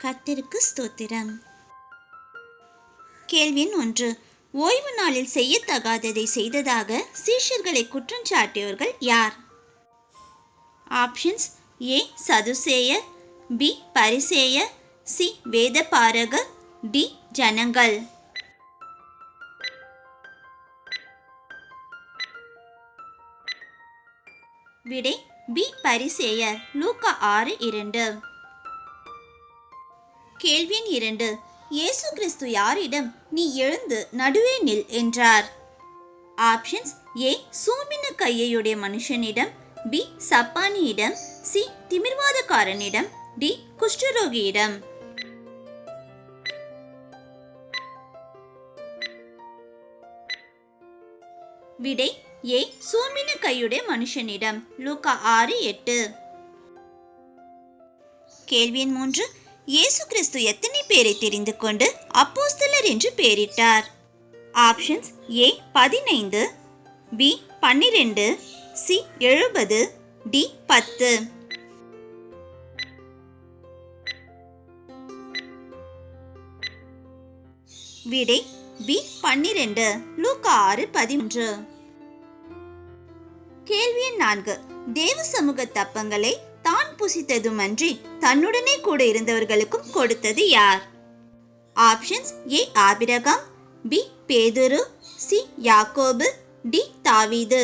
கர்த்தருக்கு ஸ்தோத்திரம். கேள்வி 1. ஓய்வு நாளில் செய்யத்தகாததை செய்ததாக சீஷர்களை குற்றஞ்சாட்டியவர்கள் யார்? ஆப்ஷன்ஸ்: ஏ சதுசேயர், பி பரிசேயர், சி வேதபாரகர், டி ஜனங்கள். விடை பி பரிசேயர். லூக்கா 6:2. கேள்வி 2. இயேசு கிறிஸ்து யாரிடம் நீ எழுந்து நடுவே நில் என்றார்? ஆப்ஷன்ஸ்: ஏ சூம்பின கையுடைய மனுஷனிடம், பி சப்பானியிடம், சி திமிர்வாதக்காரனிடம், டி குஷ்டரோகியிடம். விடை ஏ சூம்பின கையுடைய மனுஷனிடம். லூக்கா 6:8. கேள்வி 3. இயேசு கிறிஸ்து எத்தனை பேரை தெரிந்து கொண்டு அப்போஸ்தலர் என்று பெயரிட்டார்? ஆப்ஷன்ஸ்: ஏ 15, பி 12, சி 70, டி 10. விடை பி 12. லூக்கா 6:13. கேள்வி 4. தேவ சமூக தப்பங்களை தான் புசித்ததுமன்றி தன்னுடனே கூட இருந்தவர்களுக்கும் கொடுத்தது யார்? ஆப்ஷன்ஸ்: ஏ ஆபிரகாம், பி பேதுரு, சி யாக்கோபு, டி தாவீது.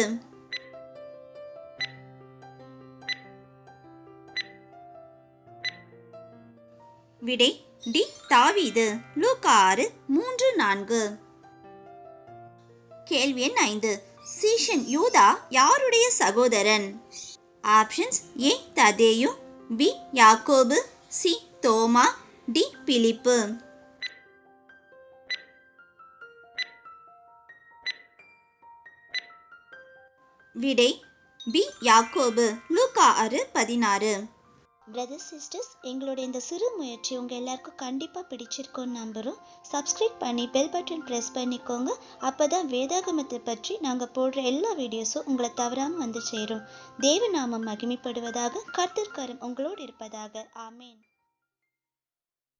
விடை டி தாவீது. லூக்கா 6:3-4. கேள்வி 5. சீஷன் யூதா யாருடைய சகோதரன்? ஆப்ஷன்ஸ்: ஏ ததேயு, பி யாக்கோபு, சி தோமா, டி பிலிப்பு. விடை பி யாக்கோபு. லூக்கா 6:16. பிரதர்ஸ் சிஸ்டர்ஸ், எங்களோட இந்த சிறு முயற்சி உங்கள் எல்லாருக்கும் கண்டிப்பாக பிடிச்சிருக்கோன்னு நம்புகிறோம். சப்ஸ்கிரைப் பண்ணி பெல் பட்டன் ப்ரெஸ் பண்ணிக்கோங்க. அப்போ தான் வேதாகமத்தை பற்றி நாங்கள் போடுற எல்லா வீடியோஸும் உங்களை தவறாமல் வந்து சேரும். தேவ நாமம் மகிமைப்படுவதாக. கர்த்தர் கரம் உங்களோடு இருப்பதாக. ஆமேன்.